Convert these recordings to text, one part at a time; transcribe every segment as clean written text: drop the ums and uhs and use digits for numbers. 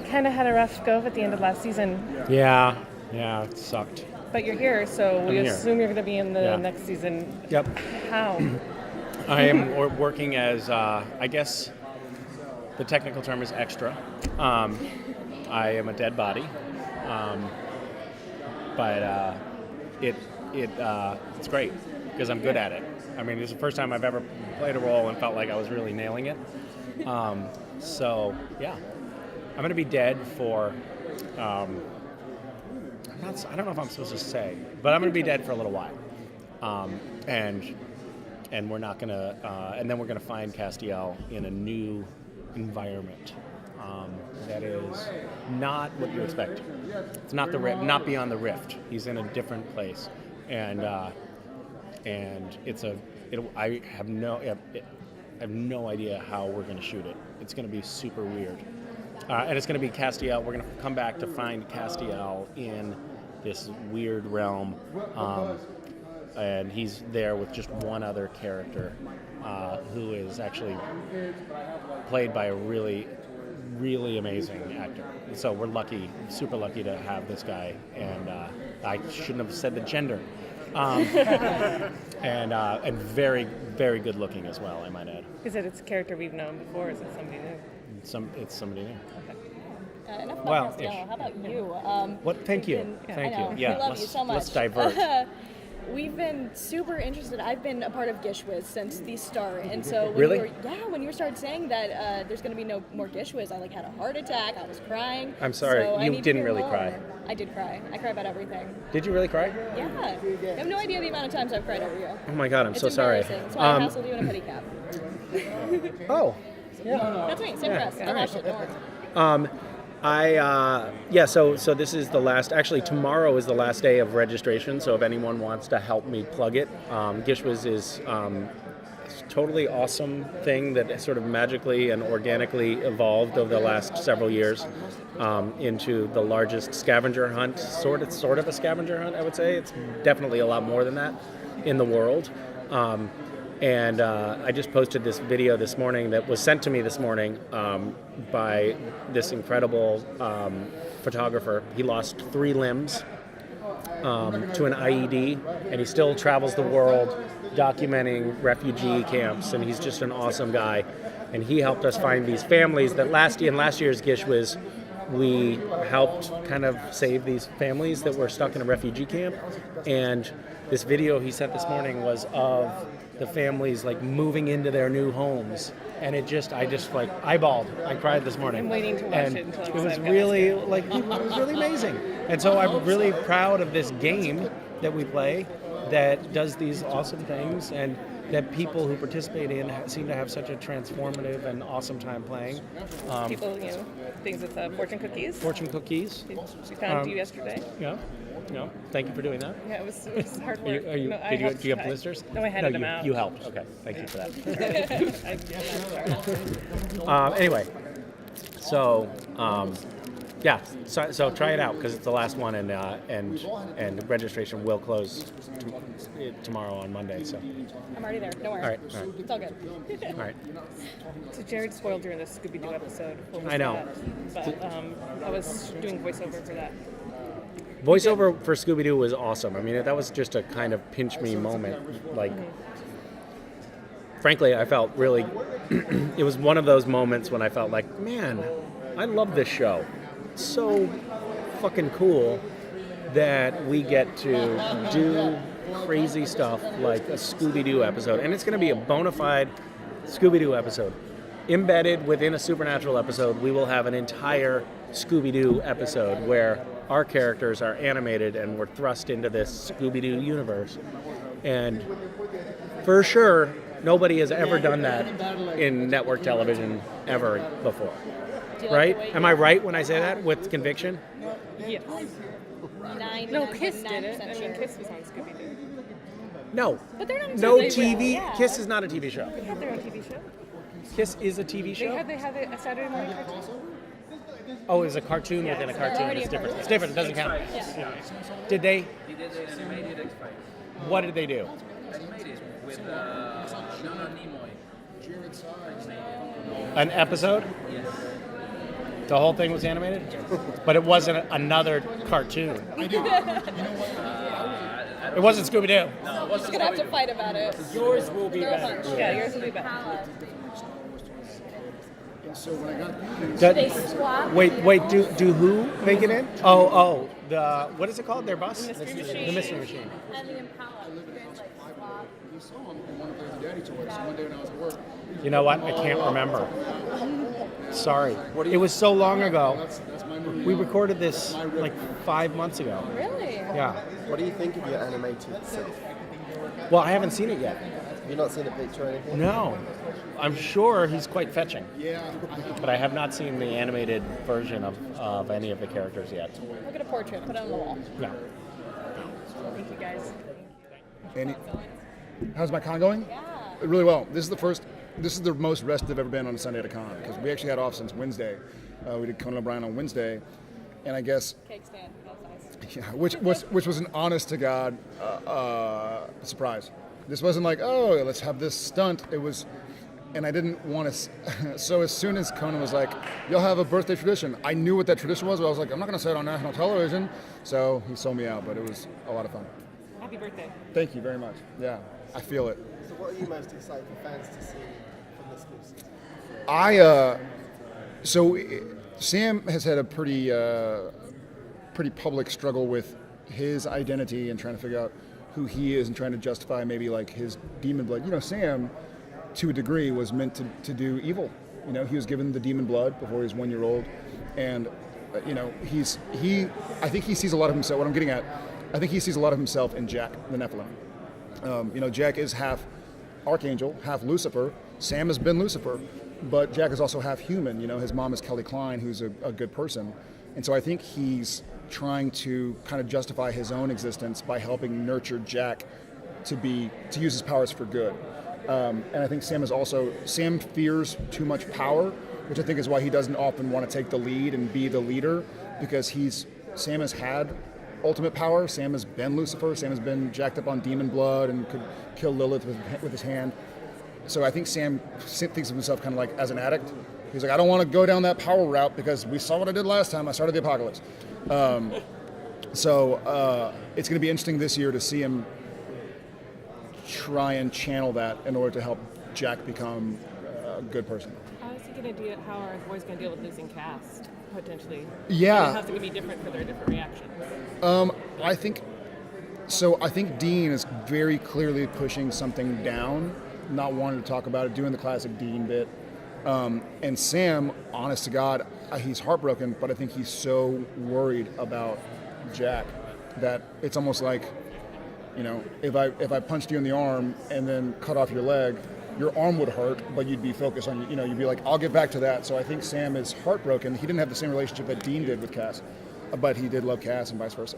kind of had a rough go at the end of last season. Yeah, it sucked. But you're here, so we assume you're going to be in the next season. Yep. How? I am working as, I guess the technical term is extra. I am a dead body, but it's great because I'm good at it. I mean, it's the first time I've ever played a role and felt like I was really nailing it. So yeah, I'm going to be dead for. I don't know if I'm supposed to say, but I'm going to be dead for a little while, and we're not going to, and then we're going to find Castiel in a new environment that is not what you expect. It's not the not beyond the rift. He's in a different place, and it's a. I have no idea how we're going to shoot it. It's going to be super weird. And it's going to be Castiel. We're going to come back to find Castiel in this weird realm. And he's there with just one other character who is actually played by a really, really amazing actor. So we're lucky, super lucky to have this guy. And I shouldn't have said the gender. And very, very good looking as well, I might add. Is it a character we've known before, or is it somebody new? It's somebody new. Okay. Enough about Castiel. How about you? Thank you. Thank you. Yeah, we love you so much. Let's divert. We've been super interested. I've been a part of Gishwiz since the start, and so when you started saying that there's going to be no more Gishwiz, I had a heart attack. I was crying. I'm sorry, so you didn't really cry. I did cry. I cry about everything. Did you really cry? Yeah. You have no idea the amount of times I've cried over you. Oh my God, I'm so sorry. That's why I hassled you in a pedicab. Oh, yeah. That's me. Same dress. I watched it. Don't worry. So this is the last, actually tomorrow is the last day of registration, so if anyone wants to help me plug it, Gishwiz is a totally awesome thing that sort of magically and organically evolved over the last several years into the largest scavenger hunt, sort of a scavenger hunt, I would say. It's definitely a lot more than that in the world. And I just posted this video this morning that was sent to me this morning by this incredible photographer. He lost 3 limbs to an IED, and he still travels the world documenting refugee camps, and he's just an awesome guy. And he helped us find these families that in last year's Gishwiz, we helped kind of save these families that were stuck in a refugee camp. And this video he sent this morning was of the families moving into their new homes, and I just eyeballed. I cried this morning. I'm waiting to watch it until it was really it was really amazing. And so I'm really proud of this game that we play that does these awesome things, and that people who participate in seem to have such a transformative and awesome time playing. People, things with fortune cookies. Fortune cookies. She found you yesterday. Yeah. No, thank you for doing that. Yeah, it was hard work. Do you have blisters? No, I handed them out. You helped. Okay, thank you for that. Anyway, so so try it out because it's the last one, and registration will close tomorrow on Monday. So I'm already there. Don't worry. All right. It's all good. All right. So Jared spoiled during the Scooby-Doo episode. I know. But I was doing voiceover for that. Voiceover for Scooby-Doo was awesome. I mean, that was just a kind of pinch me moment. Frankly, I felt really, it was one of those moments when I felt like, man, I love this show. It's so fucking cool that we get to do crazy stuff like a Scooby-Doo episode. And it's going to be a bona fide Scooby-Doo episode. Embedded within a Supernatural episode, we will have an entire Scooby-Doo episode where our characters are animated and we're thrust into this Scooby-Doo universe. And for sure, nobody has ever done that in network television ever before. Right? Am I right when I say that with conviction? Yes. No, Kiss did it. I mean, Kiss was on Scooby-Doo. No. But they're not no TV. Yeah. Kiss is not a TV show. They have their own TV show. Kiss is a TV show? They have a Saturday morning cartoon. Oh, it's a cartoon within a cartoon. It's different. It's different. It doesn't count. Yeah. Did they? He did the animated X-Files. What did they do? Animated with Nimoy. An episode? Yes. The whole thing was animated, but it wasn't another cartoon. It wasn't Scooby-Doo. We're just gonna have to fight about it. Yours will be Girl better. punch. Yeah, yours will be better. And so when I got That- They swap. wait, do who make it in? Oh, the what is it called? Their bus? Mystery The Machine. Mystery Machine. And the Impala. You guys like swap. we saw him in one of their daddy tours one day when I was at work. You know what? I can't remember. Sorry. It was so long ago. That's my movie. We recorded this like 5 months ago. Really? Yeah. What do you think of your animated self? Well, I haven't seen it yet. Have you not seen a picture or anything? No. I'm sure he's quite fetching, Yeah. but I have not seen the animated version of any of the characters yet. Look at a portrait. Put it on the wall. Yeah. Thank you guys. Andy, how's my con going? Yeah. Really well. This is the most rested I've ever been on a Sunday at a con because we actually had off since Wednesday. We did Conan O'Brien on Wednesday, and I guess Cake stand. That's nice. yeah, which was an honest to God surprise. This wasn't like, oh, let's have this stunt. It was, and I didn't want to. So as soon as Conan was like, you'll have a birthday tradition, I knew what that tradition was, but I was like, I'm not going to say it on national television. So he sold me out, but it was a lot of fun. Happy birthday. Thank you very much. Yeah, I feel it. So what are you most excited for fans to see from this new season? Sam has had a pretty public struggle with his identity and trying to figure out who he is and trying to justify maybe like his demon blood. You know, Sam, to a degree, was meant to do evil. You know, he was given the demon blood before he was 1 year old, and you know, I think he sees a lot of himself. What I'm getting at, I think he sees a lot of himself in Jack the Nephilim. You know, Jack is half archangel, half Lucifer. Sam has been Lucifer, but Jack is also half human. You know, his mom is Kelly Klein, who's a good person, and so I think he's trying to kind of justify his own existence by helping nurture Jack to use his powers for good. And I think Sam fears too much power, which I think is why he doesn't often want to take the lead and be the leader, because Sam has had ultimate power. Sam has been Lucifer. Sam has been jacked up on demon blood and could kill Lilith with his hand. So I think Sam thinks of himself kind of like as an addict. He's like, I don't want to go down that power route because we saw what I did last time I started the apocalypse. So it's going to be interesting this year to see him try and channel that in order to help Jack become a good person. I was thinking how are boys going to deal with losing cast, potentially? Yeah. How's it going to be different for their different reactions? I think Dean is very clearly pushing something down, not wanting to talk about it, doing the classic Dean bit. And Sam, honest to God, he's heartbroken, but I think he's so worried about Jack that it's almost like, you know, if I punched you in the arm and then cut off your leg, your arm would hurt, but you'd be focused on, you know, you'd be like, I'll get back to that. So I think Sam is heartbroken. He didn't have the same relationship that Dean did with Cass, but he did love Cass and vice versa.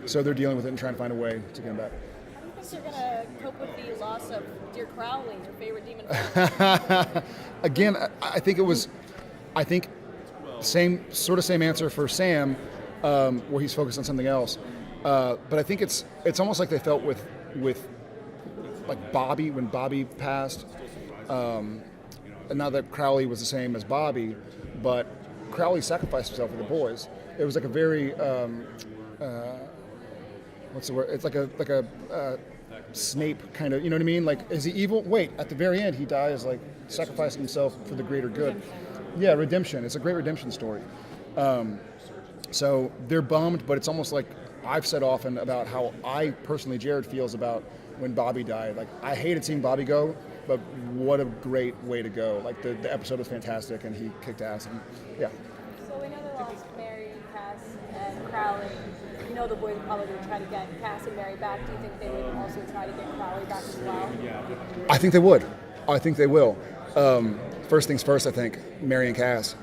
So they're dealing with it and trying to find a way to get him back. How do you think they're gonna cope with the loss of Dear Crowley, your favorite demon? Again, I think same answer for Sam, where he's focused on something else. But I think it's almost like they felt with like Bobby when Bobby passed. And not that Crowley was the same as Bobby, but Crowley sacrificed himself for the boys. It was like a very what's the word? It's like a Snape kind of, you know what I mean? Like, is he evil? Wait, at the very end, he dies like sacrificing himself for the greater good. Yeah, redemption. It's a great redemption story. So they're bummed, but it's almost like I've said often about how I personally, Jared, feels about when Bobby died. Like, I hated seeing Bobby go, but what a great way to go. Like, the episode was fantastic, and he kicked ass. And yeah. So we know they lost Mary, Cass, and Crowley. You know the boys would probably try to get Cass and Mary back. Do you think they would also try to get Crowley back as well? I think they would. I think they will. First things first, I think, Mary and Cass.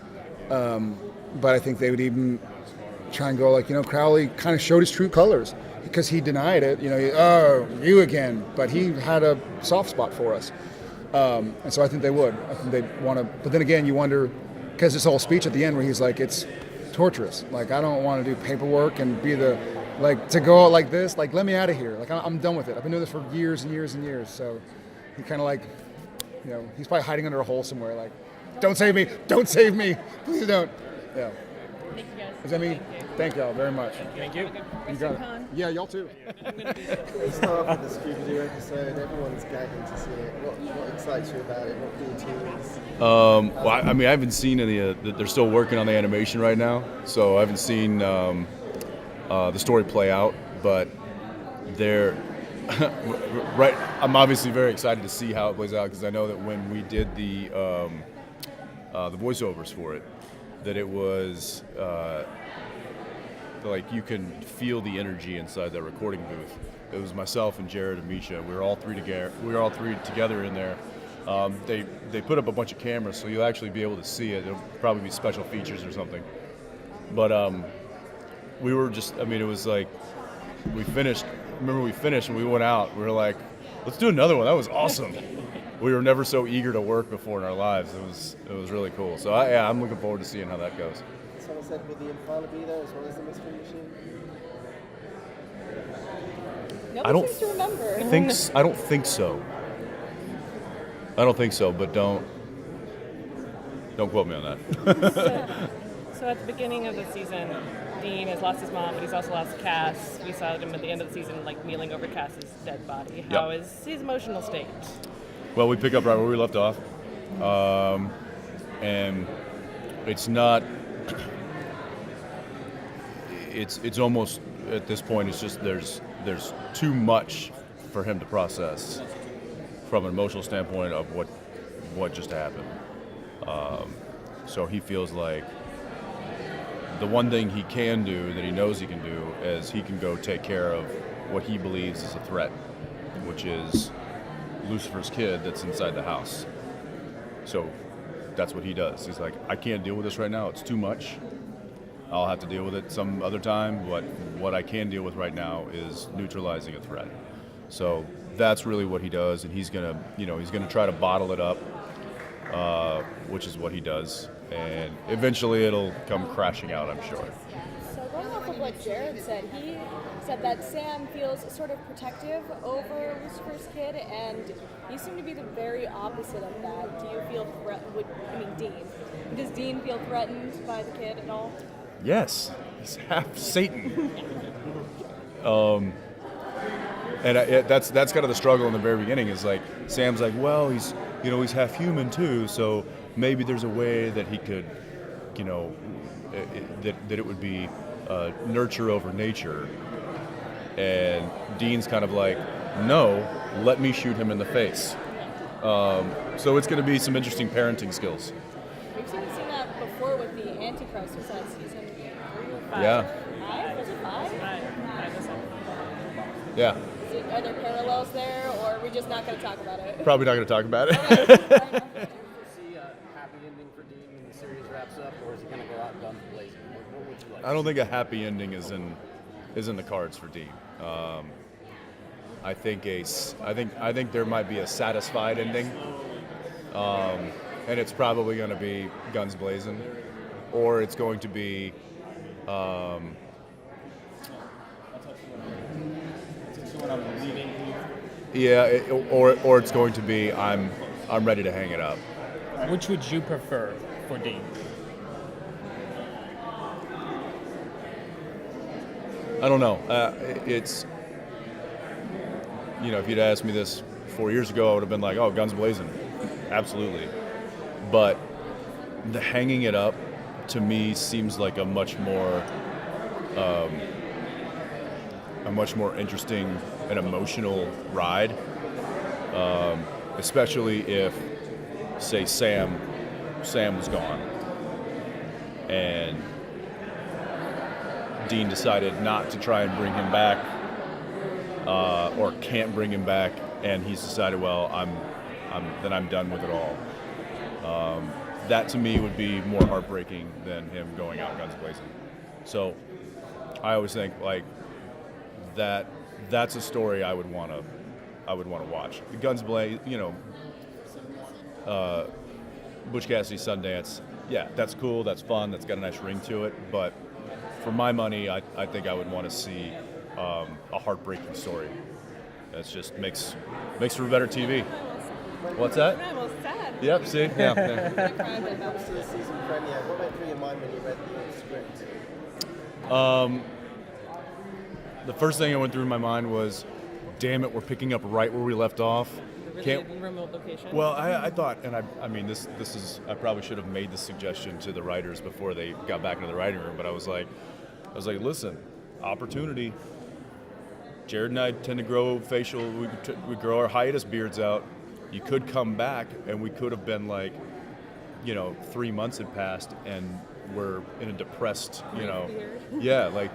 But I think they would even try and go like, you know, Crowley kind of showed his true colors because he denied it. You know, you again. But he had a soft spot for us. And so I think they would. I think they'd want to. But then again, you wonder, because this whole speech at the end where he's like, it's torturous. Like, I don't want to do paperwork and be to go out like this. Like, let me out of here. Like, I'm done with it. I've been doing this for years and years and years. So he kind of like, you know, he's probably hiding under a hole somewhere. Like, Don't save me. Don't save me. Please don't. Yeah. Thank you guys. Is that me? Thank y'all very much. Thank you. You got it. Yeah, y'all too. We start off with the Scooby-Doo episode. Everyone's gagging to see it. What excites you about it? What details? Well, I mean, I haven't seen any. They're still working on the animation right now, so I haven't seen the story play out. But they're right. I'm obviously very excited to see how it plays out because I know that when we did the voiceovers for it, that it was like you can feel the energy inside that recording booth. It was myself and Jared and Misha. We were all three together in there. They put up a bunch of cameras, so you'll actually be able to see it. It'll probably be special features or something. But we were just, I mean, it was like we finished. Remember, we finished and we went out. We were like, let's do another one. That was awesome. We were never so eager to work before in our lives. It was really cool. So I'm looking forward to seeing how that goes. Someone said, will the Impala be there as well as the Mystery Machine? Nobody seems to remember. I don't think so. I don't think so, but don't quote me on that. So at the beginning of the season, Dean has lost his mom, but he's also lost Cass. We saw him at the end of the season, like kneeling over Cass's dead body. How is his emotional state? Well, we pick up right where we left off, and it's not. It's almost at this point. It's just there's too much for him to process from an emotional standpoint of what just happened. So he feels like the one thing he can do that he knows he can do is he can go take care of what he believes is a threat, which is Lucifer's kid that's inside the house. So that's what he does. He's like, I can't deal with this right now. It's too much. I'll have to deal with it some other time, but what I can deal with right now is neutralizing a threat. So that's really what he does, and he's gonna try to bottle it up, which is what he does, and eventually it'll come crashing out, I'm sure. So going off of what Jared said, he said that Sam feels sort of protective over Lucifer's kid, and you seem to be the very opposite of that. Do you feel Dean? Does Dean feel threatened by the kid at all? Yes, he's half Satan. That's kind of the struggle in the very beginning. Is like Sam's like, well, he's half human too, so maybe there's a way that he could, that it would be nurture over nature. And Dean's kind of like, no, let me shoot him in the face. So it's going to be some interesting parenting skills. We've seen that before with the Antichrist. Was that season 3 or 5? Yeah. 5? Was it 5? Yeah. Are there parallels there, or are we just not going to talk about it? Probably not going to talk about it. Do you see a happy ending for Dean when the series wraps up, or is he going to go out guns blazing? What would you like? I don't think a happy ending is in the cards for Dean. I think there might be a satisfied ending, and it's probably going to be guns blazing, or it's going to be. Or it's going to be I'm ready to hang it up. Which would you prefer for Dean? I don't know. It's if you'd asked me this 4 years ago, I would have been like, oh, guns blazing, absolutely. But the hanging it up to me seems like a much more interesting and emotional ride, especially if, say, Sam was gone and Dean decided not to try and bring him back, or can't bring him back, and he's decided, well, I'm done with it all. That to me would be more heartbreaking than him going out guns blazing. So I always think like that's a story I would want to watch. The guns blaze, Butch Cassidy Sundance. Yeah, that's cool. That's fun. That's got a nice ring to it. But for my money, I think I would want to see a heartbreaking story. That just makes for better TV. What's that? I'm almost sad. Yep. See. Yeah. When that was the season premiere, what went through your mind when you read the script? The first thing that went through my mind was, damn it, we're picking up right where we left off. Really remote location. Well, I thought, and I mean, this is, I probably should have made this suggestion to the writers before they got back into the writing room, but I was like, listen, opportunity. Jared and I tend to grow facial, we grow our hiatus beards out. You could come back, and we could have been like, 3 months had passed, and we're in a depressed, yeah, like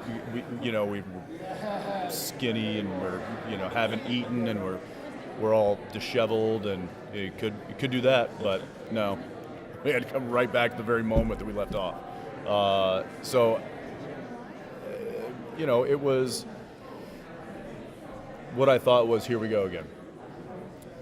we're skinny, and we're, haven't eaten, and we're all disheveled, and you could do that, but no, we had to come right back to the very moment that we left off. It was what I thought was, here we go again,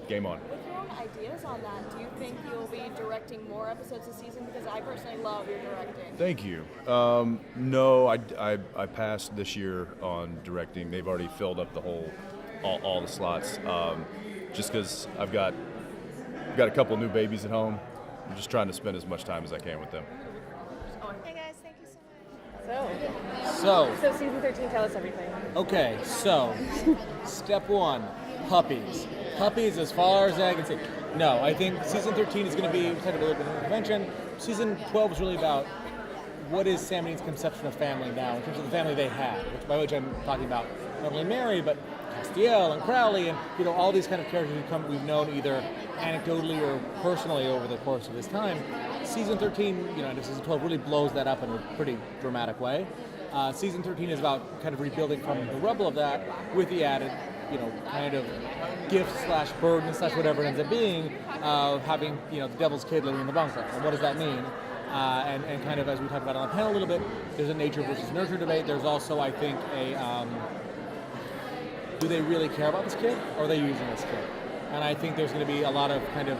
game on. With your own ideas on that, do you think you'll be directing more episodes this season? Because I personally love your directing. Thank you. No, I passed this year on directing. They've already filled up all the slots. Just because I've got a couple new babies at home. I'm just trying to spend as much time as I can with them. Hey guys, thank you so much. So season 13, tell us everything. Okay, so step one, puppies. Puppies as far as I can see. No, I think season 13 is going to be kind of a little bit of a convention. Season 12 is really about what is Sam and Dean's conception of family now, in terms of the family they had, by which I'm talking about not only Mary, but Castiel and Crowley, and all these kind of characters we've known either anecdotally or personally over the course of this time. Season 13, and season 12 really blows that up in a pretty dramatic way. Season 13 is about kind of rebuilding from the rubble of that with the added, kind of gift / burden / whatever it ends up being of having, the devil's kid living in the bunker. And what does that mean? And kind of as we talked about on the panel a little bit, there's a nature versus nurture debate. There's also, I think, do they really care about this kid, or are they using this kid? And I think there's going to be a lot of kind of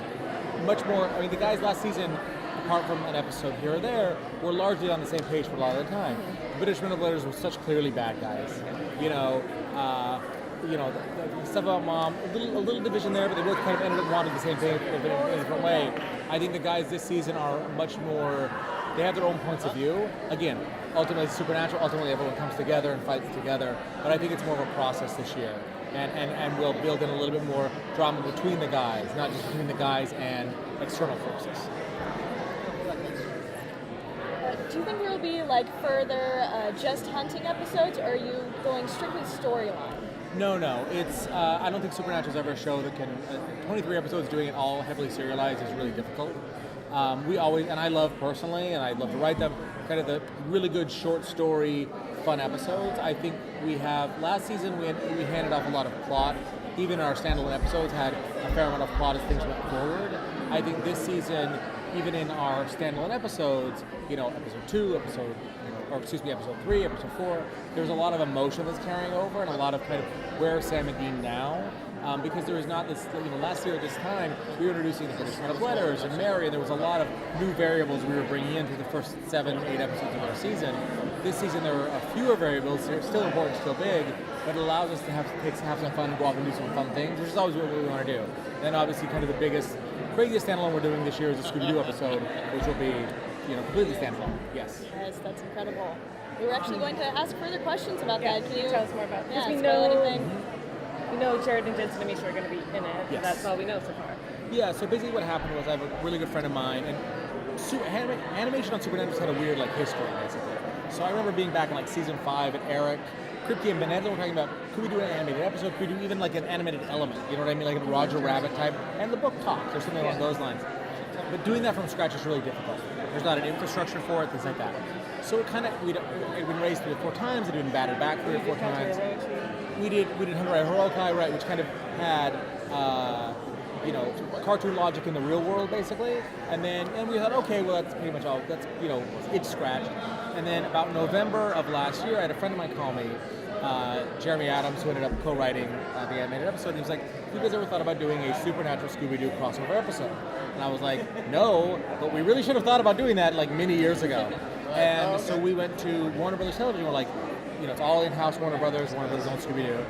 much more. I mean, the guys last season, apart from an episode here or there, were largely on the same page for a lot of the time. British manipulators were such clearly bad guys. The stuff about mom, a little division there, but they both kind of ended up wanting the same thing in a different way. I think the guys this season are much more. They have their own points of view. Again, ultimately it's supernatural. Ultimately everyone comes together and fights together. But I think it's more of a process this year. And we'll build in a little bit more drama between the guys, not just between the guys and external forces. Do you think there will be further just hunting episodes, or are you going strictly storyline? No. It's I don't think Supernatural's ever a show that can. 23 episodes doing it all heavily serialized is really difficult. We always, and I love personally, and I love to write them, kind of the really good short story, fun episodes. I think we have, last season we handed off a lot of plot. Even our standalone episodes had a fair amount of plot as things went forward. I think this season, even in our standalone episodes, episode 2, episode 3, episode 4, there's a lot of emotion that's carrying over, and a lot of kind of where is Sam and Dean now? Because there was not this, last year at this time, we were introducing the British letters and Mary, and there was a lot of new variables we were bringing in through the first 7, 8 episodes of our season. This season there are fewer variables, they're still important, still big, but it allows us to have some fun and go off and do some fun things, which is always what we want to do. And then obviously kind of the biggest, craziest standalone we're doing this year is the Scooby-Doo episode, which will be completely standalone. Yes. Yes, that's incredible. We were actually going to ask further questions about that. Can you tell us more about that? Yeah, We know Jared and Jensen and Misha are going to be in it. Yes. That's all we know so far. Yeah, so basically what happened was I have a really good friend of mine, and animation on Supernatural's had a weird history, basically. So I remember being back in season 5 at Eric, Kripke, and Benedza were talking about, could we do an animated episode? Could we do even an animated element? You know what I mean? Like a Roger Rabbit type. And the book talks, or something along those lines. But doing that from scratch is really difficult. There's not an infrastructure for it, things like that. So it kind of, we'd been raised 3 or 4 times, and been batted back 3 or 4 times. We did Hunter Heroikai, right, which kind of had, cartoon logic in the real world, basically. And we thought, okay, well, that's pretty much all. That's, it's scratched. And then about November of last year, I had a friend of mine call me, Jeremy Adams, who ended up co-writing the animated episode. And he was like, have you guys ever thought about doing a Supernatural Scooby-Doo crossover episode? And I was like, no, but we really should have thought about doing that many years ago. And so we went to Warner Brothers Television. We're like, it's all in-house Warner Brothers own Scooby-Doo.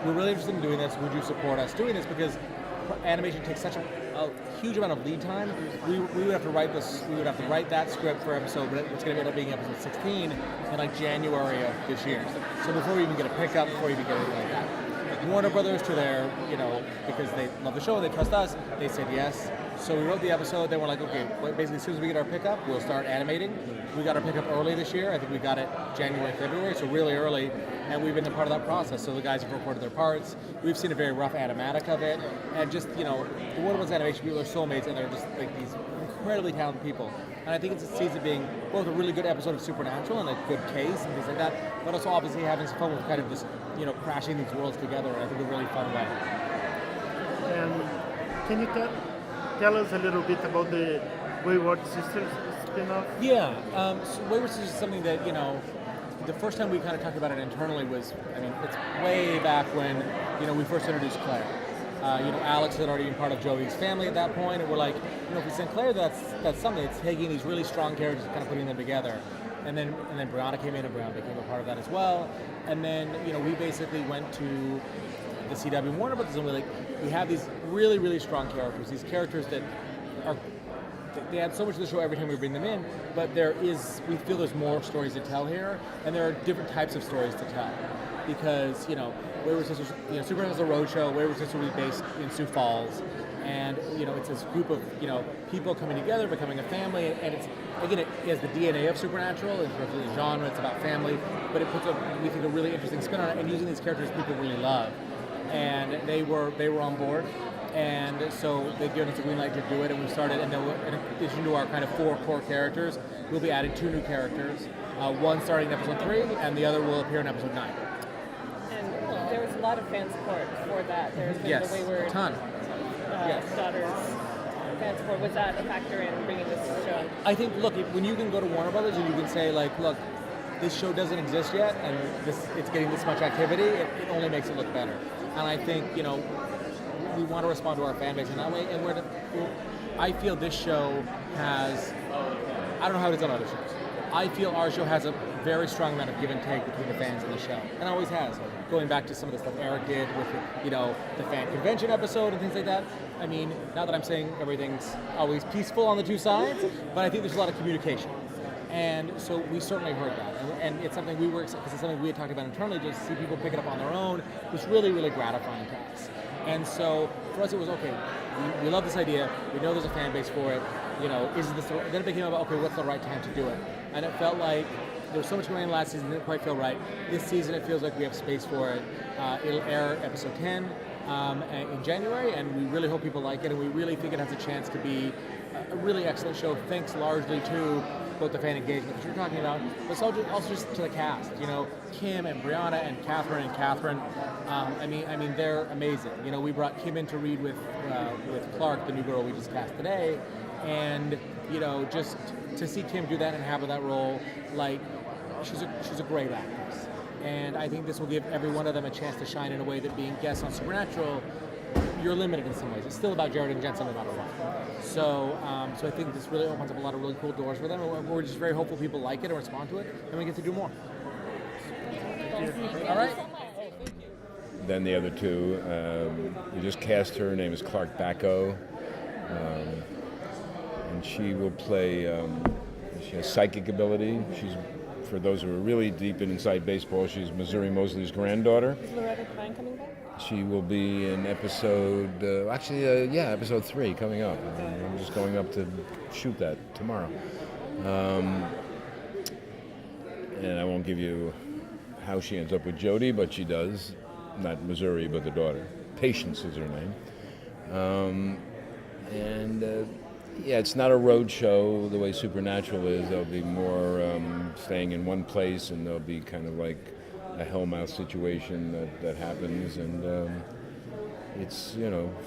We're really interested in doing this. Would you support us doing this? Because animation takes such a huge amount of lead time. We would have to write this. We would have to write that script for episode, but it's going to end up being episode 16 in like January of this year. So before we even get a pickup, before we even get anything like that. Warner Brothers, to their, because they love the show and they trust us, they said yes. So we wrote the episode, then we're like, okay, basically as soon as we get our pickup, we'll start animating. We got our pickup early this year. I think we got it January, February, so really early, and we've been a part of that process. So the guys have recorded their parts. We've seen a very rough animatic of it, and just, the Warner Brothers animation people are soulmates, and they're just like these incredibly talented people. And I think it sees it being both a really good episode of Supernatural and a good case and things like that, but also obviously having some fun with kind of just, crashing these worlds together in I think a really fun way. Can you tell us a little bit about the Wayward Sisters spin-off? Yeah, so Wayward Sisters is something that, the first time we kind of talked about it internally was, it's way back when, we first introduced Claire. Alex had already been part of Joey's family at that point, and we're like, if we send Claire, that's something. It's taking these really strong characters and kind of putting them together. And then Brianna came in, and Brianna became a part of that as well. And then, we basically went to the CW Warner Brothers, and we have these really, really strong characters. These characters that they add so much to the show every time we bring them in, but we feel there's more stories to tell here, and there are different types of stories to tell. Because, Wayward Sisters, Superman is a road show. Wayward Sisters will be based in Sioux Falls, and it's this group of people coming together, becoming a family, and it's it has the DNA of Supernatural in terms of the genre. It's about family, but it puts we think a really interesting spin on it, and using these characters people really love, and they were on board, and so they've given us a green light to do it, and we started, and then in addition to our kind of 4 core characters, we'll be adding 2 new characters, one starting in episode 3, and the other will appear in episode 9. There was a lot of fan support for that. There's been the Wayward Daughters fan support. Was that a factor in bringing this show? I think, look, when you can go to Warner Brothers and you can say, like, look, this show doesn't exist yet, and it's getting this much activity, it only makes it look better. And I think, we want to respond to our fan base in that way. And I feel this show has, I don't know how it is on other shows. I feel our show has a very strong amount of give and take between the fans and the show, and always has. Going back to some of the stuff Eric did with the fan convention episode and things like that. Not that I'm saying everything's always peaceful on the two sides, but I think there's a lot of communication, and so we certainly heard that, and it's something we were excited because it's something we had talked about internally. Just to see people pick it up on their own was really, really gratifying to us. And so for us, it was okay. We love this idea. We know there's a fan base for it. Is this the, then it became about, okay, what's the right time to do it? And it felt like there was so much going on last season, it didn't quite feel right. This season, it feels like we have space for it. It'll air episode 10 in January, and we really hope people like it, and we really think it has a chance to be a really excellent show, thanks largely to both the fan engagement that you're talking about, but also just to the cast. Kim and Brianna and Catherine they're amazing. We brought Kim in to read with Clark, the new girl we just cast today, and just to see Kim do that and have that role, like she's a great actress, and I think this will give every one of them a chance to shine in a way that being guests on Supernatural, you're limited in some ways. It's still about Jared and Jensen no matter what. So I think this really opens up a lot of really cool doors for them, and we're just very hopeful people like it and respond to it, and we get to do more. All right. Then the other 2, we just cast her. Her name is Clark Bacco, and she will play. She has psychic ability. She's, for those who are really deep inside baseball, she's Missouri Mosley's granddaughter. Is Loretta Devine coming back? She will be in episode, episode 3 coming up. I'm just going up to shoot that tomorrow. And I won't give you how she ends up with Jody, but she does. Not Missouri, but the daughter. Patience is her name. It's not a road show the way Supernatural is. There'll be more staying in one place, and there'll be kind of like a hellmouth situation that happens, and it's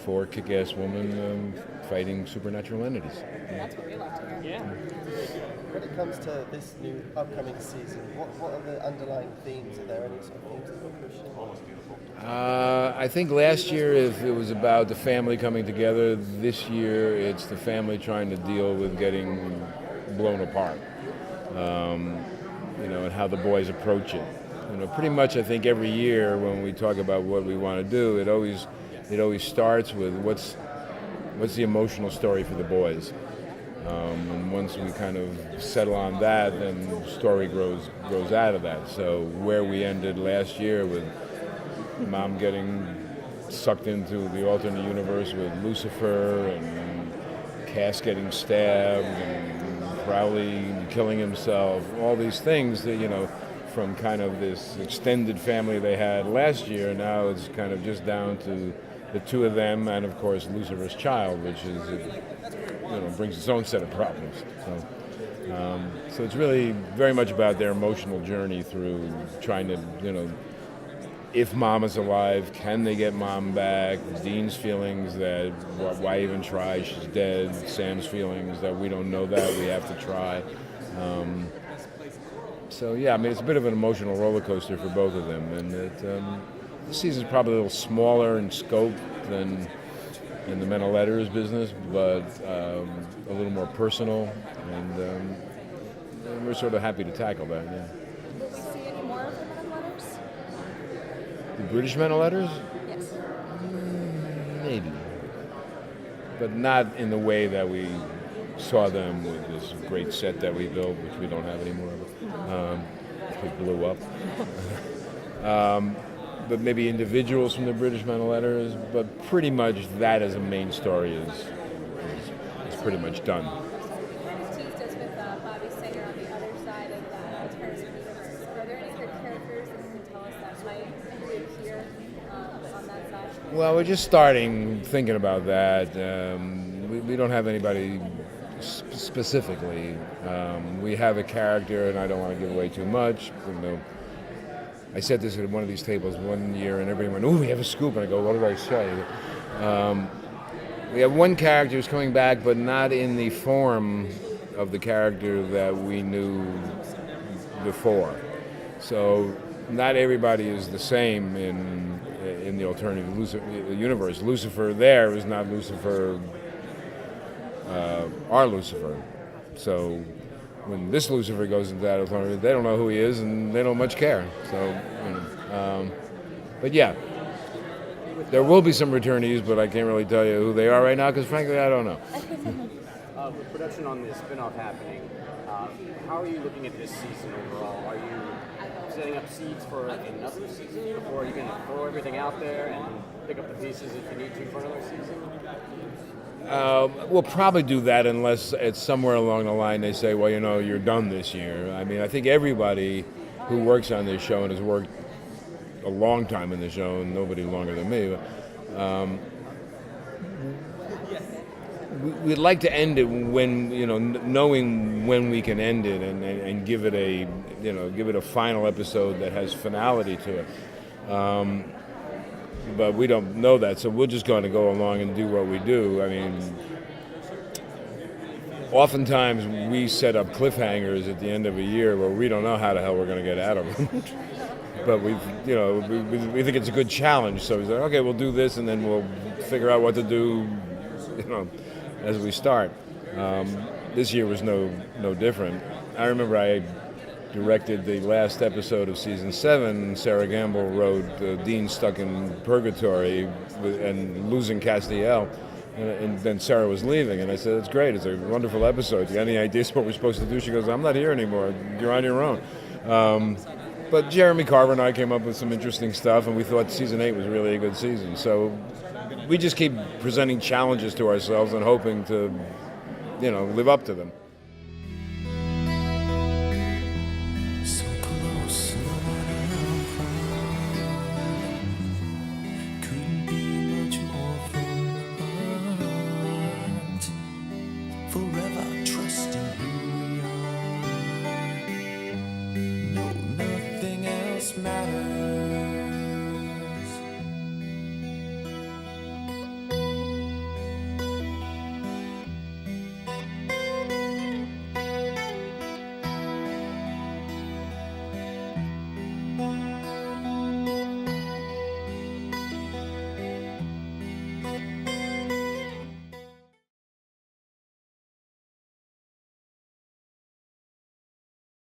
4 kick-ass women fighting supernatural entities. That's what we like to hear. Yeah. When it comes to this new upcoming season, what are the underlying themes? Are there any sort of themes that we're pushing? I think last year, if it was about the family coming together, this year it's the family trying to deal with getting blown apart, and how the boys approach it. Pretty much I think every year when we talk about what we want to do, it always it always starts with what's the emotional story for the boys. And once we kind of settle on that, then the story grows out of that. So where we ended last year with Mom getting sucked into the alternate universe with Lucifer and Cass getting stabbed and Crowley killing himself, all these things that, you know, from kind of this extended family they had last year, now it's kind of just down to the two of them and, of course, Lucifer's child, which is, you know, brings its own set of problems. So it's really very much about their emotional journey through trying to, you know, if Mom is alive, can they get Mom back? Dean's feelings that why even try? She's dead. Sam's feelings that we don't know that, we have to try. So yeah, I mean, it's a bit of an emotional roller coaster for both of them, and this season's probably a little smaller in scope than in the Men of Letters business, but a little more personal, and we're sort of happy to tackle that. Yeah. Will we see any more of the Men of Letters? The British Men of Letters? Yes. Maybe, but not in the way that we saw them with this great set that we built, which we don't have anymore of it. It blew up. But maybe individuals from the British Men of Letters, but pretty much that as a main story is pretty much done. Teased us with Bobby Singer on the other side of that alternative universe. Are there any other characters that you can tell us that might reappear on that side? Well, we're just starting thinking about that. We don't have anybody specifically. We have a character, and I don't want to give away too much. You know, I said this at one of these tables one year, and everybody went, "Ooh, we have a scoop!" And I go, "What did I say?" We have one character who's coming back, but not in the form of the character that we knew before. So not everybody is the same in the alternative universe. Lucifer there is not Lucifer, our Lucifer. So when this Lucifer goes into that alternative, they don't know who he is, and they don't much care. So, you know, but yeah, there will be some returnees, but I can't really tell you who they are right now because, frankly, I don't know. With production on the spin-off happening, how are you looking at this season overall? Are you setting up seeds for another season, or are you going to throw everything out there and pick up the pieces if you need to for another season? We'll probably do that unless it's somewhere along the line they say, well, you know, you're done this year. I mean, I think everybody who works on this show and has worked a long time in the show, and nobody longer than me, we'd like to end it when, you know, knowing when we can end it and give it a final episode that has finality to it. But we don't know that, so we're just going to go along and do what we do. I mean, oftentimes we set up cliffhangers at the end of a year where we don't know how the hell we're going to get out of them. But we think it's a good challenge, so we say, okay, we'll do this, and then we'll figure out what to do, you know, as we start. This year was no different. I remember I directed the last episode of season 7. Sarah Gamble wrote Dean stuck in purgatory and losing Castiel, and then Sarah was leaving, and I said, "It's great. It's a wonderful episode. You got any ideas what we're supposed to do?" She goes, "I'm not here anymore. You're on your own." But Jeremy Carver and I came up with some interesting stuff, and we thought season 8 was really a good season. So we just keep presenting challenges to ourselves and hoping to, you know, live up to them. Matters.